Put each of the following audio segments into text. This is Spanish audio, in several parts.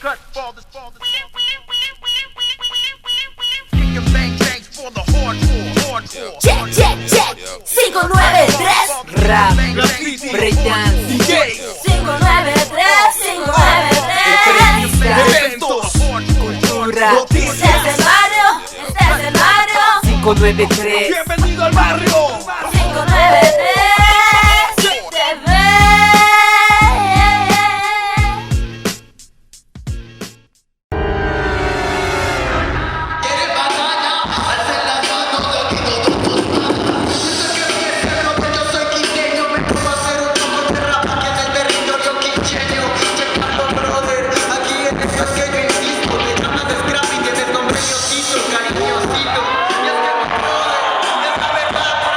Check, check, check. 593 Rap, breakdance, DJ 593 eventos, cultura, Este es el barrio, este es el barrio. 593. Bienvenido al barrio. 593 TV. Cariñosito, y es que, brother, es la verdad.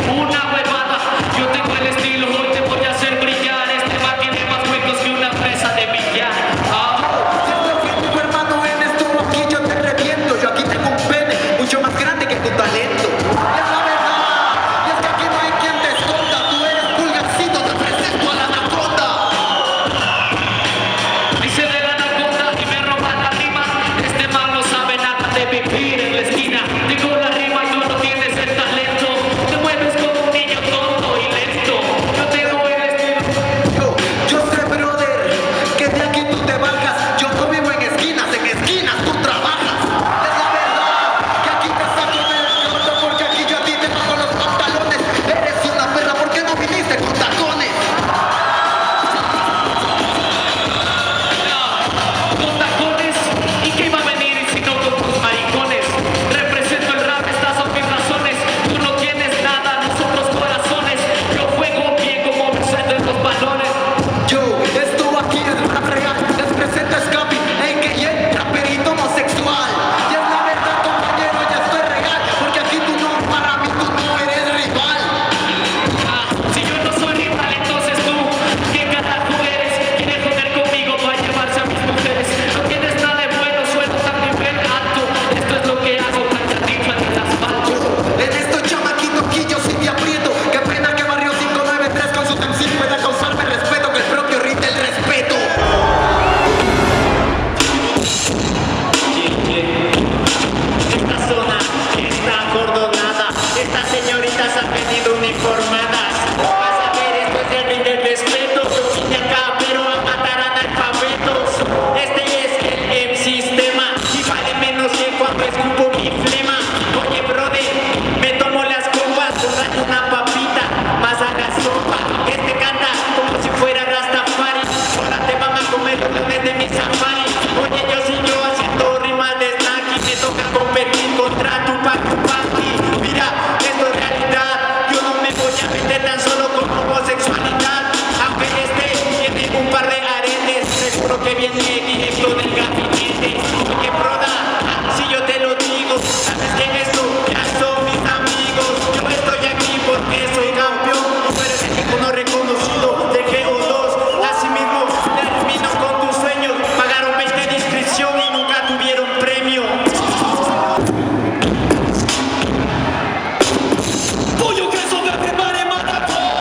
una huevada. Yo tengo el estilo, hoy te voy a hacer brillar. Este man tiene más huecos que una presa de billar. Tu hermano en esto aquí yo te reviento. Yo aquí tengo un pene mucho más grande que tu talento. Y es la verdad, y es que aquí no hay quien te esconda. Tú eres pulgarcito, te presento a la anaconda. Dice de la anaconda y me roba la rima. Este man no sabe nada de vivir en la esquina. Digo la rima y tú no tienes el talento. Te mueves como un niño tonto y lento. Yo tengo el estilo. Yo sé, brother, que de aquí tú te bajas. Yo no vivo en esquinas tú trabajas. Es la verdad, que aquí te saco del canto, porque aquí yo a ti te bajo los pantalones. Eres una perra, ¿por qué no viniste con tacones? Con tacones, ¿y qué iba a venir si no con tus maricones? Represento el rap, estas son mis razones. Tú no tienes nada, nosotros corazones. Yo juego bien como me en los balones. Yo, esto aquí es rap real. Les presento a Scapi, a.k.a. raperito homosexual. Y es la verdad, compañero, ya estoy real, porque aquí tú no, para mí tú no eres rival. Si yo no soy rival, entonces tú, ¿quién carajo eres? Quiere joder conmigo para llevarse a mis mujeres. No tienes nada de bueno, sueldo tan nivel alto. Esto es lo que hago, calladito en el asfalto. En estos chamaquitos aquí yo sí te aprieto. Qué pena que Barrio 593 con su MC pueda causarme respeto, que el propio rinde el respeto. Esta zona está acordonada. Estas señoritas han venido uniformadas. Vas a ver, esto es el rey del respeto. Yo vine acá, pero a matar analfabetos. Este es el sistema y vale menos que cuando escupo mi flema. Oye, brother, me tomo las copas, borracho una papita, más a la sopa. Este canta como si fuera Rastafari. Ahora te van a comer los leones de mi safari. Oye, yo sigo haciendo rimas de snacky. Me toca competir contra tu papi. Mira, esto es realidad. Yo no me voy a meter tan solo con homosexualidad. Aunque este tiene un par de aretes, seguro que viene directo del gabinete. Oye, broda, si yo te lo digo, sabes que esto ya son mis amigos. Yo estoy aquí porque soy campeón. Tú eres el icono reconocido de GO2. Así mismo termino con tus sueños. Pagaron 20 de inscripción y nunca tuvieron premio. Pollo que eso me prepare, matacón.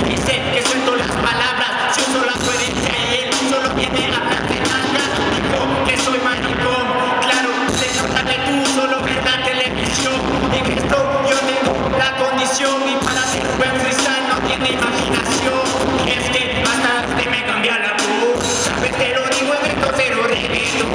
Dice que suelto las palabras, si uso la coherencia y él solo viene a hablar de nada. Dijo que soy maricón, claro, se nota que tú solo ves la televisión. En esto yo tengo la condición y para ser un buen freestyle no tiene imaginación. Y es que hasta usted me cambia la voz, sabes, te lo digo en el cero reggaetón,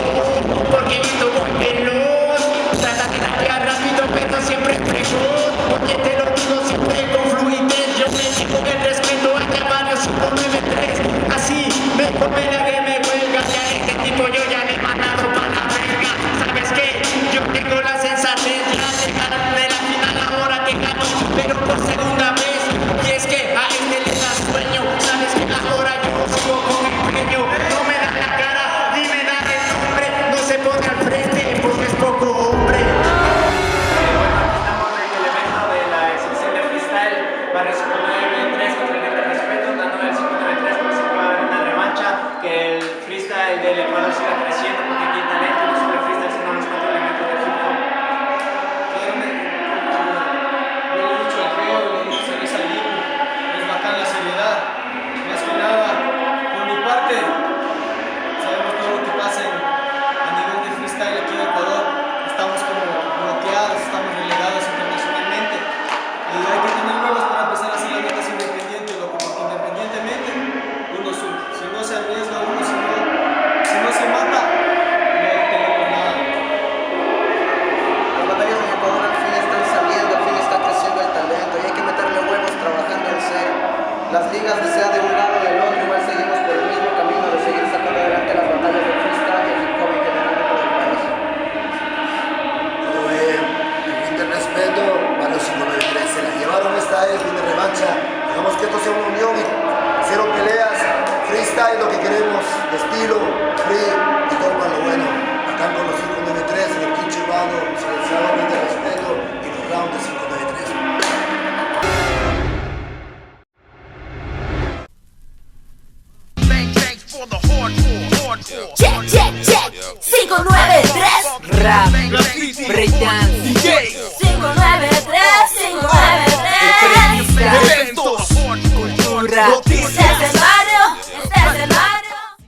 porque esto voy veloz. Trata de rapear rápido pero siempre precoz, porque te lo digo siempre con fluidez. Yo me digo que el respeto haya varios 593. Así mejor me la que me huelga, ya este tipo yo ya le he mandado para la verga. ¿Sabes qué? Yo tengo la sensatez ya de ganar de la final ahora que gano, pero por segunda vez. Y es que a este le da sueño, sabes que ahora yo sigo con empeño. No me da la cara ni me da el nombre, no se pone al frente porque es poco hombre. Estamos en el evento de la exhibición de freestyle Barrio 593 contra el Nivel de Respeto, dándole al 593 porque se puede haber una revancha, que el freestyle del Ecuador siga creciendo porque aquí hay talento, no solo el freestyle sino los cuatro elementos del hip hop. Yo le he dicho al Geo, le he dicho salir salir, es bacán la seriedad, más que nada, por mi parte, sabemos todo lo que pasa a nivel de freestyle aquí en Ecuador, estamos como bloqueados, estamos relegados internacionalmente y hay que tener huevos para empezar a hacer las metas independientes, loco, porque independientemente uno sube, si no se arriesga uno, si no se mata, no tenemos nada. Las batallas en Ecuador al fin están saliendo, al fin está creciendo el talento y hay que meterle huevos trabajando en serio. Las ligas, sea de un lado o del otro, igual seguimos por el mismo camino de seguir sacando adelante las batallas de freestyle y el hip hop en general de todo el país. El fin del respeto, Barrio 593, se la llevaron esta vez, fin de revancha. Digamos que esto sea una unión, cero peleas, freestyle lo que queremos, estilo, free y todo para lo bueno. Acá con los 593, en el quincho urbano, se les da fin de respeto y los rounds de 593. Check, check, check. 593. Rap, breakdance, DJs, 593. 593. entrevistas, cultura, Desde